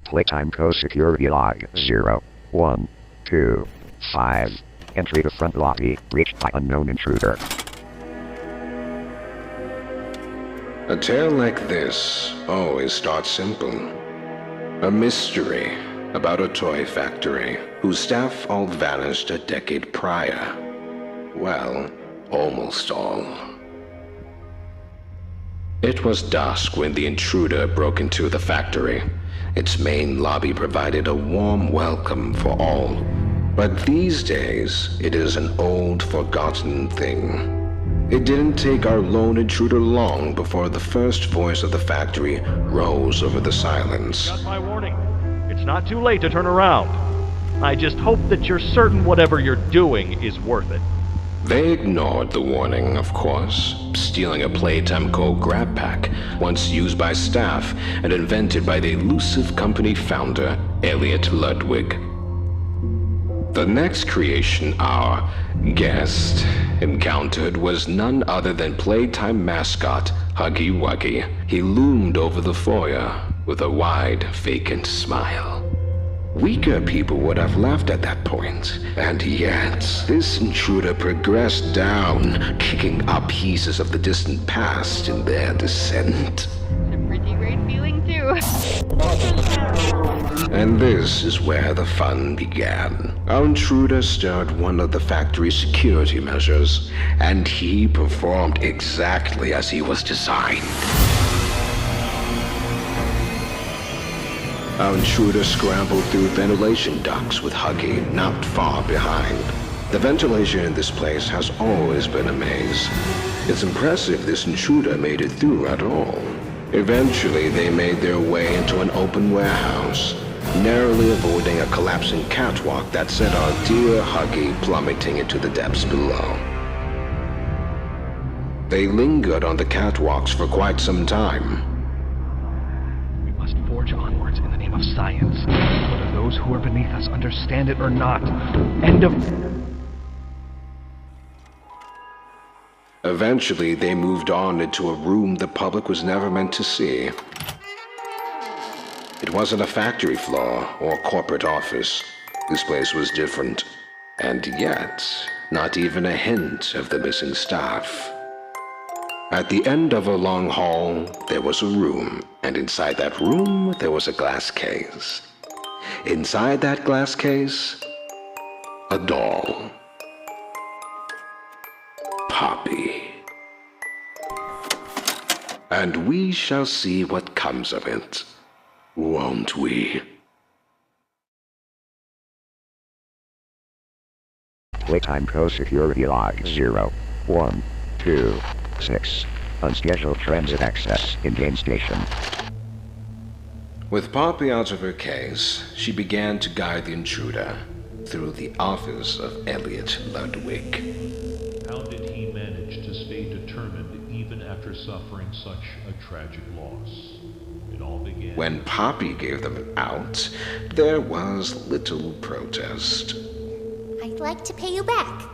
Playtime code security log 0, 1, 2, 5. Entry to front lobby, reached by unknown intruder. A tale like this always starts simple. A mystery about a toy factory whose staff all vanished a decade prior. Well, almost all. It was dusk when the intruder broke into the factory. Its main lobby provided a warm welcome for all. But these days, it is an old, forgotten thing. It didn't take our lone intruder long before the first voice of the factory rose over the silence. Got my warning. It's not too late to turn around. I just hope that you're certain whatever you're doing is worth it. They ignored the warning, of course, stealing a Playtime code grab pack, once used by staff and invented by the elusive company founder, Elliot Ludwig. The next creation our guest encountered was none other than Playtime mascot Huggy Wuggy. He loomed over the foyer with a wide, vacant smile. Weaker people would have laughed at that point, and yet this intruder progressed down, kicking up pieces of the distant past in their descent. It's a pretty great feeling too. And this is where the fun began. Our intruder stirred one of the factory's security measures, and he performed exactly as he was designed. Our intruder scrambled through ventilation ducts with Huggy not far behind. The ventilation in this place has always been a maze. It's impressive this intruder made it through at all. Eventually, they made their way into an open warehouse, narrowly avoiding a collapsing catwalk that sent our dear Huggy plummeting into the depths below. They lingered on the catwalks for quite some time. We must forge onwards in the name of science, whether those who are beneath us understand it or not. End of... Eventually, they moved on into a room the public was never meant to see. It wasn't a factory floor or corporate office. This place was different. And yet, not even a hint of the missing staff. At the end of a long hall, there was a room, and inside that room, there was a glass case. Inside that glass case, a doll. Poppy. And we shall see what comes of it, won't we? Playtime code security log 0, 1, 2, 6. Unscheduled transit access in game station. With Poppy out of her case, she began to guide the intruder through the office of Elliot Ludwig. How did he manage to stay determined even after suffering such a tragic loss? It all began... When Poppy gave them out, there was little protest. I'd like to pay you back.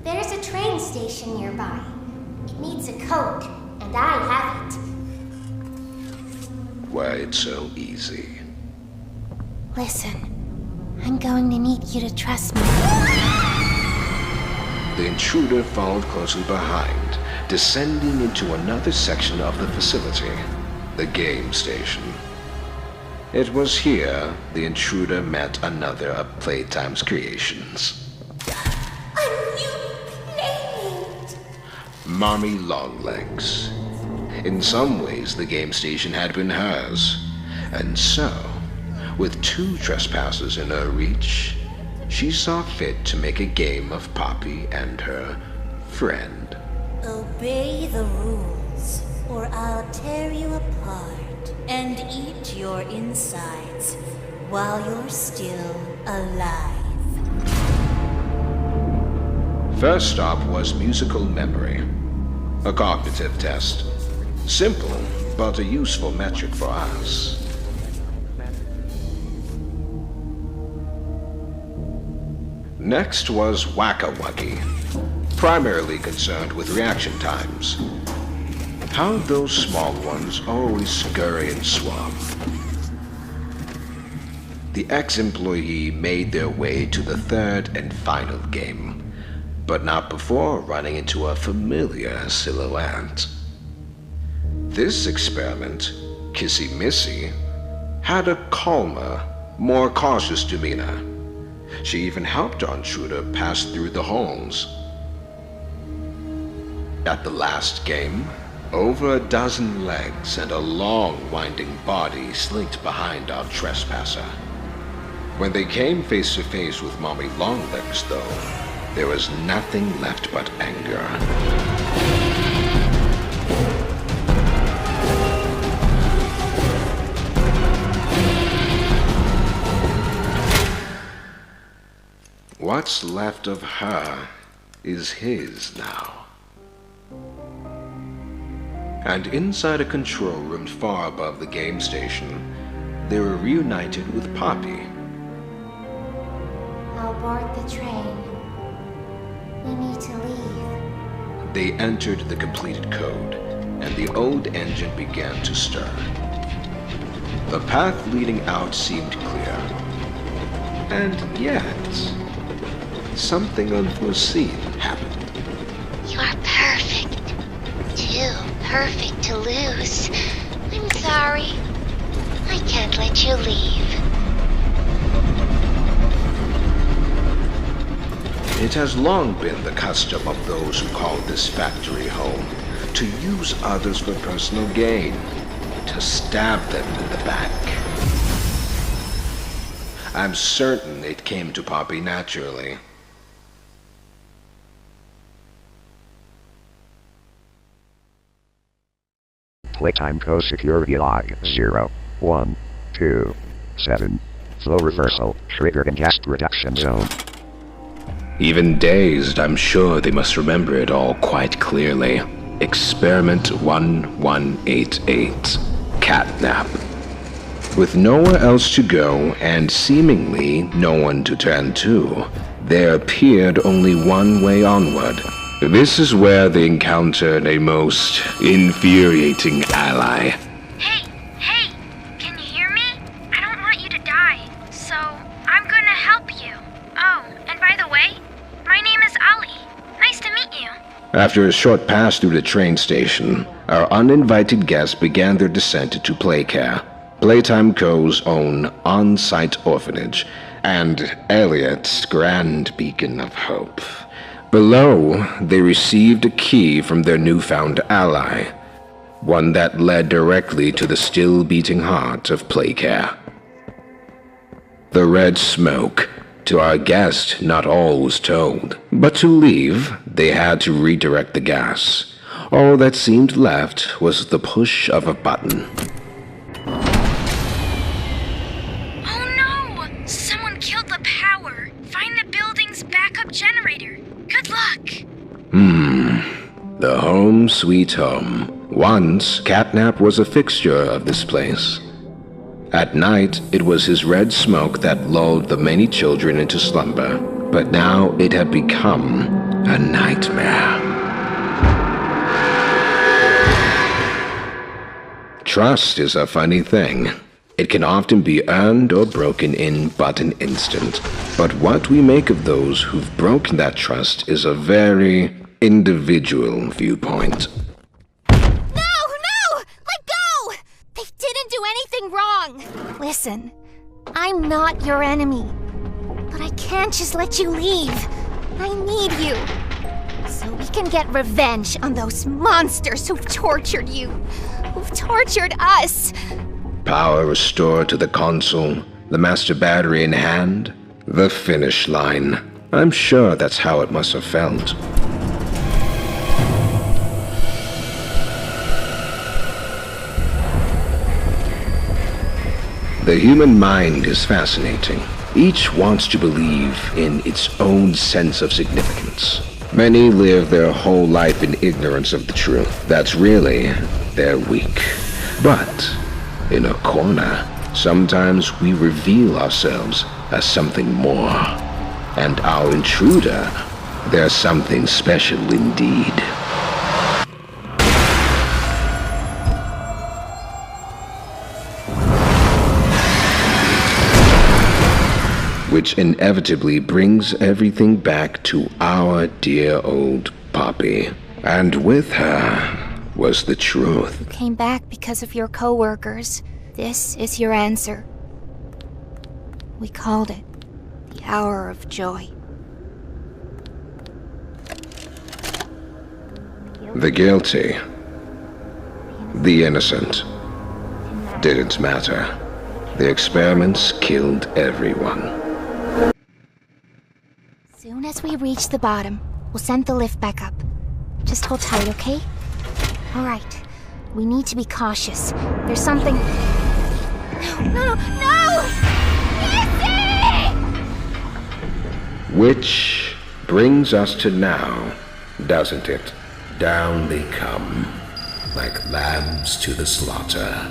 There's a train station nearby. It needs a code, and I have it. Why, it's so easy. Listen, I'm going to need you to trust me. The intruder followed closely behind, descending into another section of the facility, the game station. It was here the intruder met another of Playtime's creations. A new playmate! Mommy Longlegs. In some ways, the game station had been hers. And so, with 2 trespassers in her reach, she saw fit to make a game of Poppy and her friend. Obey the rules, or I'll tear you apart and eat your insides while you're still alive. First stop was musical memory, a cognitive test. Simple, but a useful metric for us. Next was Wacka Wuggy, primarily concerned with reaction times. How those small ones always scurry and swab. The ex-employee made their way to the third and final game, but not before running into a familiar silhouette. This experiment, Kissy Missy, had a calmer, more cautious demeanor. She even helped our intruder pass through the halls. At the last game, over a dozen legs and a long winding body slinked behind our trespasser. When they came face to face with Mommy Longlegs, though, there was nothing left but anger. What's left of her is his now. And inside a control room far above the game station, they were reunited with Poppy. I'll board the train. We need to leave. They entered the completed code, and the old engine began to stir. The path leading out seemed clear. And yet, something unforeseen happened. You're perfect. Too perfect to lose. I'm sorry. I can't let you leave. It has long been the custom of those who call this factory home to use others for personal gain, to stab them in the back. I'm certain it came to Poppy naturally. Playtime co-security log 0127. Flow reversal triggered in gas reduction zone. Even dazed, I'm sure they must remember it all quite clearly. Experiment 1188. Catnap. With nowhere else to go and seemingly no one to turn to, there appeared only one way onward. This is where they encountered a most infuriating ally. Hey, can you hear me? I don't want you to die, so I'm gonna help you. Oh, and by the way, my name is Ali. Nice to meet you. After a short pass through the train station, our uninvited guests began their descent to Playcare, Playtime Co.'s own on-site orphanage, and Elliot's grand beacon of hope. Below, they received a key from their newfound ally, one that led directly to the still-beating heart of Playcare. The red smoke. To our guest, not all was told, but to leave, they had to redirect the gas. All that seemed left was the push of a button. Oh no! Someone killed the power. Find the building's backup generator. Good luck! The home sweet home. Once, Catnap was a fixture of this place. At night, it was his red smoke that lulled the many children into slumber, but now it had become a nightmare. Trust is a funny thing. It can often be earned or broken in but an instant. But what we make of those who've broken that trust is a very individual viewpoint. Wrong. Listen, I'm not your enemy, but I can't just let you leave. I need you, so we can get revenge on those monsters who've tortured you, who've tortured us. Power restored to the console, the master battery in hand, the finish line. I'm sure that's how it must have felt. The human mind is fascinating. Each wants to believe in its own sense of significance. Many live their whole life in ignorance of the truth. That's really their weak. But in a corner, sometimes we reveal ourselves as something more. And our intruder, they're something special indeed. which inevitably brings everything back to our dear old Poppy. And with her was the truth. You came back because of your co-workers. This is your answer. We called it the hour of joy. The guilty, the innocent, didn't matter. The experiments killed everyone. Soon as we reach the bottom, we'll send the lift back up. Just hold tight, okay? All right. We need to be cautious. There's something... No! Missy! Which brings us to now, doesn't it? Down they come, like lambs to the slaughter.